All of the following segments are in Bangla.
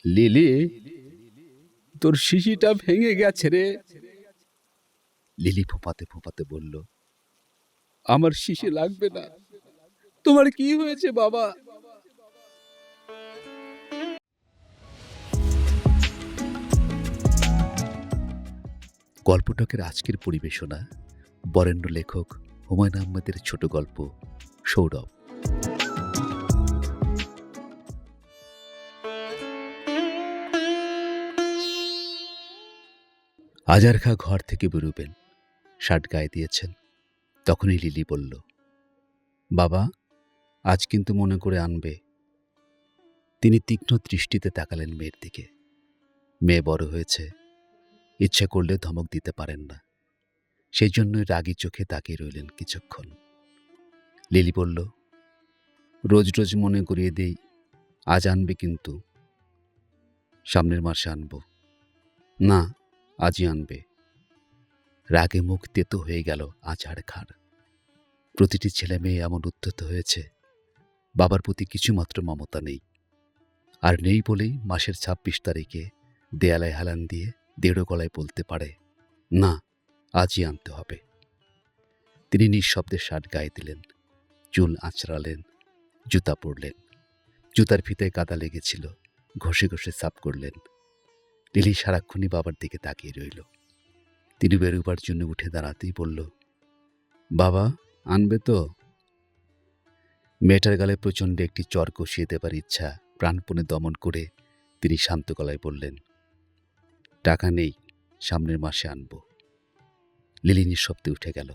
লিলি, তোর শিশিটা ভেঙে গেছে রে। লিলি ফোঁপাতে ফোঁপাতে বলল, আমার শিশি লাগবে না। তোমার কি হয়েছে বাবা? গল্পটকের আজকের পরিবেশনা বরেণ্য লেখক হুমায়ুন আহমেদের ছোট গল্প সৌরভ। আজার খা ঘর থেকে বেরোবেন, শার্ট গায়ে দিয়েছেন। তখনই লিলি বলল, বাবা, আজ কিন্তু মনে করে আনবে। তিনি তীক্ষ্ণ দৃষ্টিতে তাকালেন মেয়ের দিকে। মেয়ে বড় হয়েছে, ইচ্ছা করলে ধমক দিতে পারেন না। সেই জন্যই রাগী চোখে তাকিয়ে রইলেন কিছুক্ষণ। লিলি বলল, রোজ রোজ মনে করিয়ে দেই, আজ আনবে কিন্তু। সামনের মাসে আনব। না, আজই আনবে। রাগে মুখ তেতো হয়ে গেল আজহার খাঁর। প্রতিটি ছেলে মেয়ে এমন উদ্ধত হয়েছে, বাবার প্রতি কিছুমাত্র মমতা নেই। আর নেই বলেই মাসের ২৬ তারিখে দেয়ালে হেলান দিয়ে দেড়ো গলায় বলতে পারে, না, আজই আনতে হবে। তিনি নিঃশব্দে শার্ট গায়ে দিলেন, চুল আঁচড়ালেন, জুতা পরলেন। জুতার ফিতায় কাদা লেগেছিল, ঘষে ঘষে সাফ করলেন। লিলি সারাক্ষণই বাবার দিকে তাকিয়ে রইল। তিনি বেরোবার জন্য উঠে দাঁড়াতেই বলল, বাবা, আনবে তো? মেয়েটার গালে প্রচণ্ড একটি চর কষিয়ে দেবার ইচ্ছা প্রাণপণে দমন করে তিনি শান্ত গলায় বললেন, টাকা নেই, সামনের মাসে আনব। লিলি নিঃশব্দে উঠে গেল।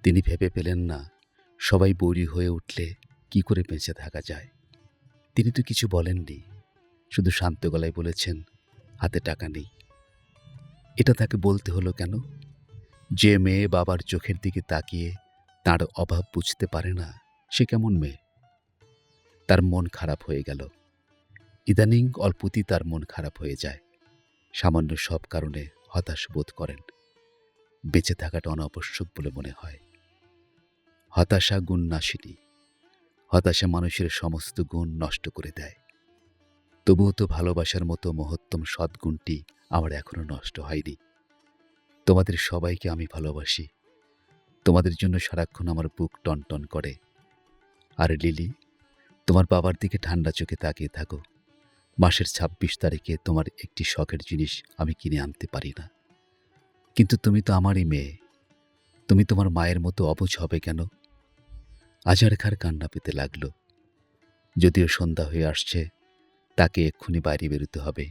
তিনি ভেবে পেলেন না, সবাই বৈরী হয়ে উঠলে কি করে বেঁচে থাকা যায়। তিনি তো কিছু বলেননি, শুধু শান্ত গলায় বলেছেন, হাতে টাকা নেই। এটা তাকে বলতে হলো কেন? যে মেয়ে বাবার চোখের দিকে তাকিয়ে তার অভাব বুঝতে পারে না, সে কেমন মেয়ে? তার মন খারাপ হয়ে গেল। ইদানিং অল্পতেই তার মন খারাপ হয়ে যায়। সামান্য সব কারণে হতাশ বোধ করেন। বেঁচে থাকাটা অনাবশ্যক বলে মনে হয়। হতাশা গুণ নাশিনী। হতাশা মানুষের সমস্ত গুণ নষ্ট করে দেয়। তবুও তো ভালোবাসার মতো মহত্তম সদ্গুণটি আমার এখনো নষ্ট হয়নি। তোমাদের সবাইকে আমি ভালোবাসি। তোমাদের জন্য সারাক্ষণ আমার বুক টনটন করে। আর লিলি, তোমার বাবার দিকে ঠান্ডা চোখে তাকিয়ে থাকো। মাসের ২৬ তারিখে তোমার একটি শখের জিনিস আমি কিনে আনতে পারি না। কিন্তু তুমি তো আমারই মেয়ে। তুমি তোমার মায়ের মতো অবুঝ হবে কেন? আজার খার কান্না পেতে লাগল। যদিও সন্ধ্যা হয়ে আসছে, তাকে এক্ষুনি বাইরে বেরোতে হবে।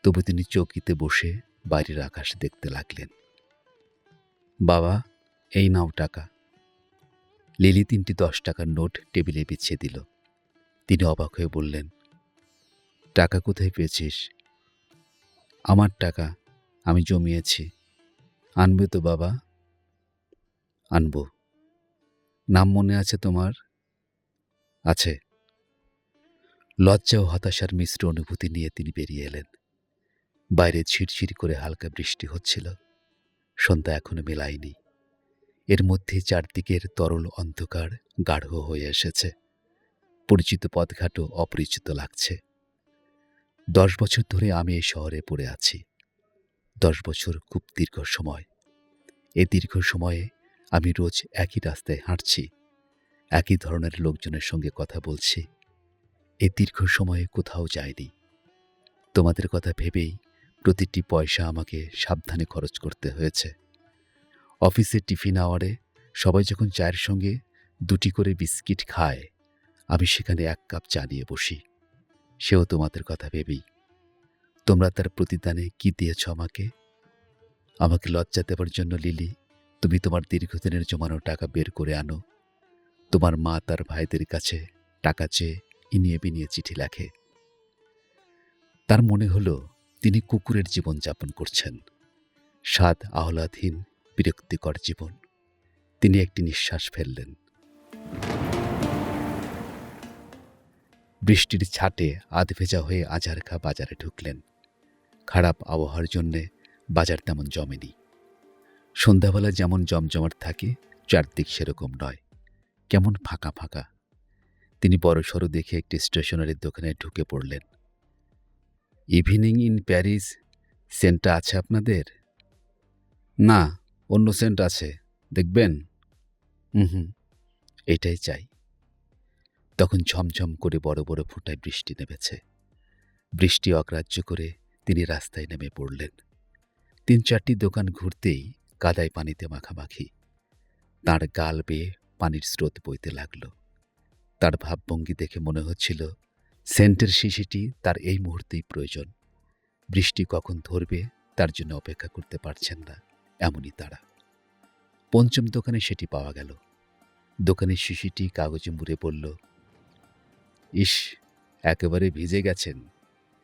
তবু তিনি চৌকিতে বসে বাইরের আকাশ দেখতে লাগলেন। বাবা, এই নাও টাকা। লিলি ৩টি ১০ টাকার নোট টেবিলে বিছিয়ে দিল। তিনি অবাক হয়ে বললেন, টাকা কোথায় পেয়েছিস? আমার টাকা, আমি জমিয়েছি। আনবে তো বাবা? আনব। নাম মনে আছে তোমার? আছে। লজ্জা ও হতাশার মিশ্র অনুভূতি নিয়ে তিনি বেরিয়ে এলেন। বাইরে ঝিরঝির করে হালকা বৃষ্টি হচ্ছিল। সন্ধ্যা এখনো মেলায়নি। এর মধ্যে চারদিকের তরল অন্ধকার গাঢ় হয়ে এসেছে। পরিচিত পথঘাটও অপরিচিত লাগছে। ১০ বছর ধরে আমি এই শহরে পড়ে আছি। ১০ বছর খুব দীর্ঘ সময়। এই দীর্ঘ সময়ে আমি রোজ একই রাস্তায় হাঁটছি, একই ধরনের লোকজনের সঙ্গে কথা বলছি। এই দীর্ঘ সময়ে কোথাও যায়নি। তোমাদের কথা ভেবেই প্রতিটি পয়সা আমাকে সাবধানে খরচ করতে হয়েছে। অফিসে টিফিন আওয়ারে সবাই যখন চায়ের সঙ্গে ২টি করে বিস্কিট খায়, আমি সেখানে ১ কাপ চা নিয়ে বসি। সেও তোমাদের কথা ভেবেই। তোমরা তার প্রতিদানে কি দিয়েছ আমাকে? আমাকে লজ্জা দেবার জন্য লিলি, তুমি তোমার দীর্ঘদিনের জমানো টাকা বের করে আনো। তোমার মা তার ভাইদের কাছে টাকা চেয়ে ইনিয়ে বিনিয়ে চিঠি লেখে। তার মনে হলো তিনি কুকুরের জীবন যাপন করছেন। স্বাদ আহ্লাদহীন, বিরক্তিকর জীবন। তিনি একটি নিঃশ্বাস ফেললেন। বৃষ্টির ছাটে আধভেজা হয়ে আজার খা বাজারে ঢুকলেন। খারাপ আবহাওয়ার জন্যে বাজার তেমন জমেনি। সন্ধ্যাবেলা যেমন জমজমাট থাকে, চারদিক সেরকম নয়, কেমন ফাঁকা ফাঁকা। তিনি বড়সড় দেখে একটি স্টেশনারির দোকানে ঢুকে পড়লেন। ইভিনিং ইন প্যারিস সেন্টটা আছে আপনাদের? না, অন্য সেন্ট আছে, দেখবেন? হুম, এটাই চাই। তখন ঝমঝম করে বড় বড় ফোঁটায় বৃষ্টি নেমেছে। বৃষ্টি অগ্রাহ্য করে তিনি রাস্তায় নেমে পড়লেন। ৩-৪টি দোকান ঘুরতেই কাদায় পানিতে মাখামাখি। তাঁর গাল বেয়ে পানির স্রোত বইতে লাগল। তার ভাবভঙ্গি দেখে মনে হচ্ছিল সেন্টের শিশিটি তার এই মুহূর্তেই প্রয়োজন। বৃষ্টি কখন ধরবে তার জন্য অপেক্ষা করতে পারছেন না, এমনই তারা। পঞ্চম দোকানে সেটি পাওয়া গেল। দোকানের শিশিটি কাগজে মুড়ে বলল, ইস, একেবারে ভিজে গেছেন,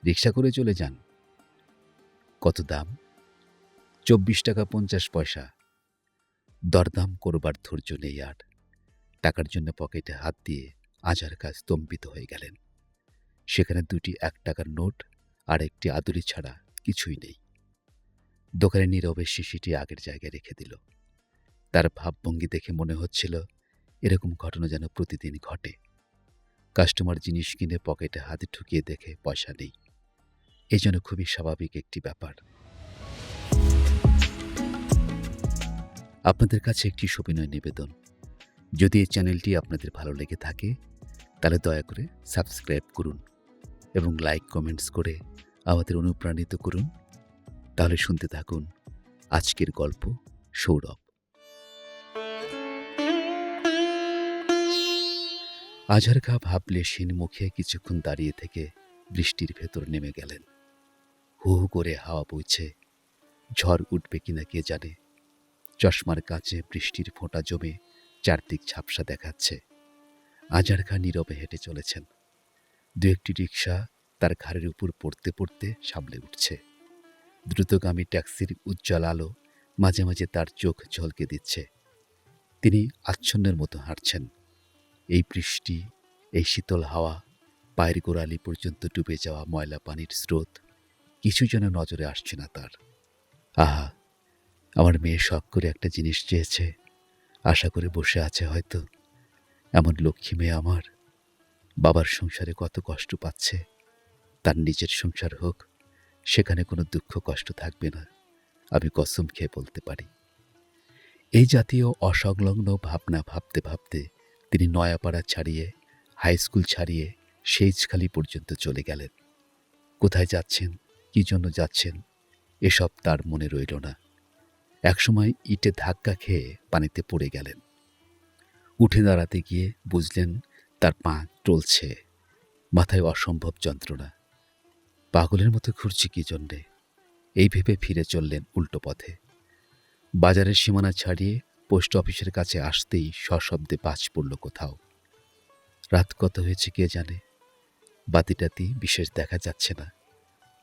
রিক্সা করে চলে যান। কত দাম? 24 টাকা 50 পয়সা। দরদাম করবার ধৈর্য নেই আর। টাকার জন্য পকেটে হাত দিয়ে আজারকা স্তম্ভিত হয়ে গেলেন। সেখানে 2টি 1 টাকার নোট আর একটি আদুরি ছাড়া কিছুই নেই। দোকানে নীরবে শিশিটি আগের জায়গায় রেখে দিল। তার ভাবভঙ্গি দেখে মনে হচ্ছিল এরকম ঘটনা যেন প্রতিদিন ঘটে। কাস্টমার জিনিস কিনে পকেটে হাত ঢুকিয়ে দেখে পয়সা নেই। এ যেন খুবই স্বাভাবিক একটি ব্যাপার। আপনাদের কাছে একটি সবিনয় নিবেদন, যদি এই চ্যানেলটি আপনাদের ভালো লেগে থাকে তাহলে দয়া করে সাবস্ক্রাইব করুন এবং লাইক কমেন্টস করে আমাদের অনুপ্রাণিত করুন। তাহলে শুনতে থাকুন আজকের গল্প সৌরভ। আজহার খা ভাবলে শিন মুখে কিছুক্ষণ দাঁড়িয়ে থেকে বৃষ্টির ভেতর নেমে গেলেন। হু হু করে হাওয়া বইছে, ঝড় উঠবে কিনা কে জানে। চশমার কাছে বৃষ্টির ফোঁটা জমে চারদিক ঝাপসা দেখাচ্ছে। আজহার খা নীরবে হেঁটে চলেছেন। 2-1টি রিকশা তার ঘাড়ের উপর পড়তে পড়তে সামলে উঠছে। দ্রুতগামী ট্যাক্সির উজ্জ্বল আলো মাঝে মাঝে তার চোখ ঝলকে দিচ্ছে। তিনি আচ্ছন্নের মতো হাঁটছেন। এই বৃষ্টি, এই শীতল হাওয়া, পায়ের গোড়ালি পর্যন্ত ডুবে যাওয়া ময়লা পানির স্রোত, কিছু যেন নজরে আসছে না তার। আহা, আমার মেয়ে শখ করে একটা জিনিস চেয়েছে, আশা করে বসে আছে হয়তো। এমন লক্ষ্মী মেয়ে আমার। বাবার সংসারে কত কষ্ট পাচ্ছে, তার নিজের সংসার হোক, সেখানে কোনো দুঃখ কষ্ট থাকবে না, আমি কসম খেয়ে বলতে পারি। এই জাতীয় অসংলগ্ন ভাবনা ভাবতে ভাবতে তিনি নয়াপাড়া ছাড়িয়ে, হাই স্কুল ছাড়িয়ে সেইজখালি পর্যন্ত চলে গেলেন। কোথায় যাচ্ছেন, কি জন্য যাচ্ছেন, এসব তার মনে রইল না। একসময় ইটে ধাক্কা খেয়ে পানিতে পড়ে গেলেন। উঠে দাঁড়াতে গিয়ে বুঝলেন তার পা টলছে, মাথায় অসম্ভব যন্ত্রণা। পাগলের মতো ঘুরছি কি জন্যে, এই ভেবে ফিরে চললেন উল্টো পথে। বাজারের সীমানা ছাড়িয়ে পোস্ট অফিসের কাছে আসতেই সশব্দে বাজ পড়ল কোথাও। রাত কত হয়েছে কে জানে, বাতিটাতি বিশেষ দেখা যাচ্ছে না,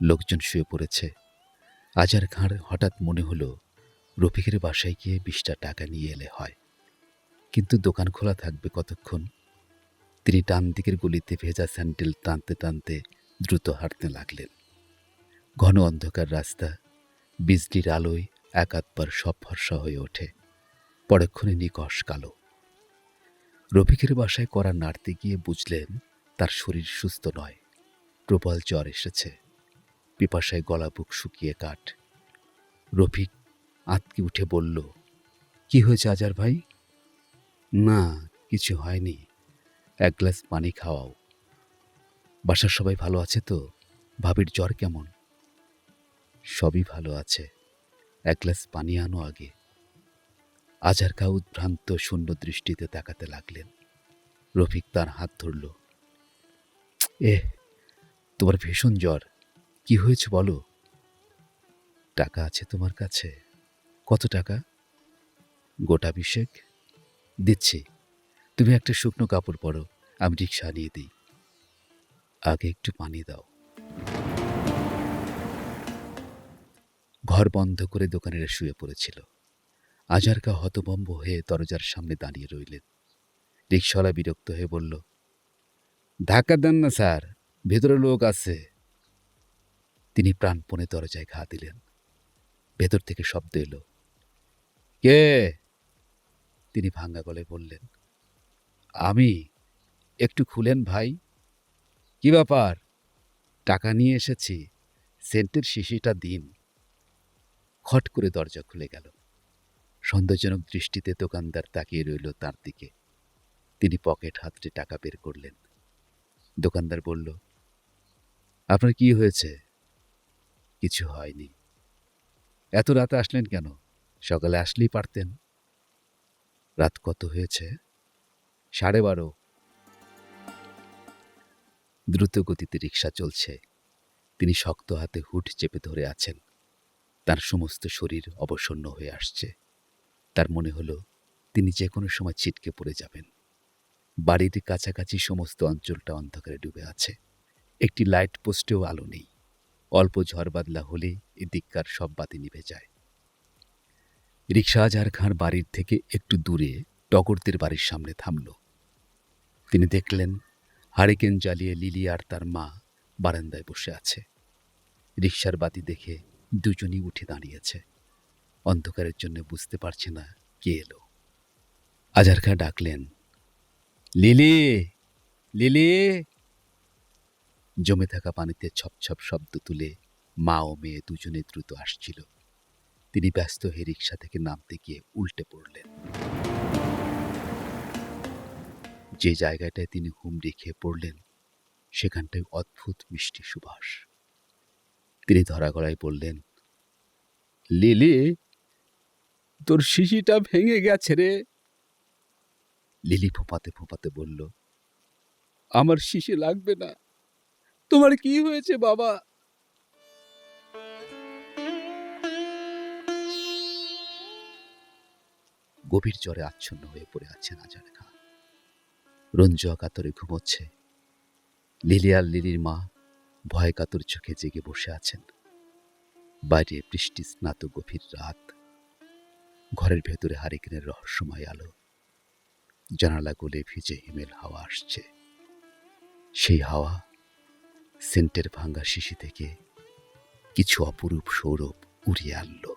লোকজন শুয়ে পড়েছে। আজার খাঁর হঠাৎ মনে হলো রফিকের বাসায় গিয়ে 20টা টাকা নিয়ে এলে হয়, কিন্তু দোকান খোলা থাকবে কতক্ষণ। তিনি ডান দিকের গলিতে ভেজা স্যান্ডেল টানতে টানতে দ্রুত হাঁটতে লাগলেন। ঘন অন্ধকার রাস্তা, বিজলির আলোয় এক আধবার সব ফর্সা হয়ে ওঠে, পরক্ষণে নিকষ কালো। রফিকের বাসায় কড়া নাড়তে গিয়ে বুঝলেন তার শরীর সুস্থ নয়, প্রবল জ্বর এসেছে, পিপাসায় গলা বুক শুকিয়ে কাঠ। রফিক আঁতকে উঠে বলল, কি হয়েছে আজার ভাই? না, কিছু হয়নি, এক গ্লাস পানি খাওয়াও। বাসার সবাই ভালো আছে তো? ভাবির জ্বর কেমন? সবই ভালো আছে, এক গ্লাস পানি আনো আগে। আজার খা উদ্ভ্রান্ত শূন্য দৃষ্টিতে তাকাতে লাগলেন। রফিক তার হাত ধরল। তোমার ভীষণ জ্বর, কি হয়েছে বলো? টাকা আছে তোমার কাছে? কত টাকা? গোটা 20 দিচ্ছি, তুমি একটা শুকনো কাপড় পরো, আমি রিক্সা আনিয়ে দিই। আগে একটু পানি দাও। ঘর বন্ধ করে দোকানিরা শুয়ে পড়েছিল। আজার খা হতভম্ব হয়ে দরজার সামনে দাঁড়িয়ে রইলেন। রিক্সাওয়ালা বিরক্ত হয়ে বলল, ধাক্কা দেন না স্যার, ভেতরে লোক আছে। তিনি প্রাণপণে দরজায় ঘা দিলেন। ভেতর থেকে শব্দ এলো, কে? তিনি ভাঙা গলায় বললেন, আমি। একটু খুলেন ভাই। কি ব্যাপার? টাকা নিয়ে এসেছি, সেন্টের শিশিটা দিন। খট করে দরজা খুলে গেল। সন্দেহজনক দৃষ্টিতে দোকানদার তাকিয়ে রইল তার দিকে। তিনি পকেট হাতড়ে টাকা বের করলেন। দোকানদার বলল, আপনার কি হয়েছে? কিছু হয়নি। এত রাতে আসলেন কেন? সকালে আসলেই পারতেন। রাত কত হয়েছে? 12:30। দ্রুত গতিতে রিকশা চলছে। তিনি শক্ত হাতে হুড চেপে ধরে আছেন। তার সমস্ত শরীর অবসন্ন হয়ে আসছে। তার মনে হলো তিনি যে কোনো সময় ছিটকে পড়ে যাবেন। বাড়ির কাছাকাছি সমস্ত অঞ্চলটা অন্ধকারে ডুবে আছে। একটি লাইট পোস্টেও আলো নেই। অল্প ঝড় বাদলা হলে এদিককার সব বাতি নিভে যায়। রিকশা আজহার খাঁর বাড়ির থেকে একটু দূরে টগরদের বাড়ির সামনে থামল। তিনি দেখলেন হারিকেন জ্বালিয়ে লিলি আর তার মা বারান্দায় বসে আছে। রিকশার বাতি দেখে দুজনই উঠে দাঁড়িয়েছে। অন্ধকারের জন্য বুঝতে পারছে না কে এলো। আজহার খাঁ ডাকলেন, লিলি, লিলি। জমে থাকা পানিতে ছপছপ শব্দ তুলে মা ও মেয়ে দুজনে দ্রুত আসছিল। তিনি ব্যস্ত হয়ে রিকশা থেকে নামতে গিয়ে উল্টে পড়লেন। যে জায়গাটায় তিনি হুমড়ি খেয়ে পড়লেন সেখানটায় অদ্ভুত মিষ্টি সুবাস। তিনি ধরা গলায় বললেন, লিলি, তোর শিশিটা ভেঙে গেছে রে। লিলি ফোঁপাতে ফোঁপাতে বলল, আমার শিশি লাগবে না। তোমার কি হয়েছে বাবা? গভীর জ্বরে আচ্ছন্ন হয়ে পড়ে আছেন আজহার খাঁ। রঞ্জুয়া কাতরে ঘুমোচ্ছে। লিলি আর লিলির মা ভয় কাতর চোখে জেগে বসে আছেন। বাইরে বৃষ্টি স্নাত গভীর রাত। ঘরের ভেতরে হারিকেনের রহস্যময় আলো। জানালা গলে ভিজে হিমেল হাওয়া আসছে। সেই হাওয়া সেন্টের ভাঙ্গা শিশি থেকে কিছু অপরূপ সৌরভ উড়িয়ে আনলো।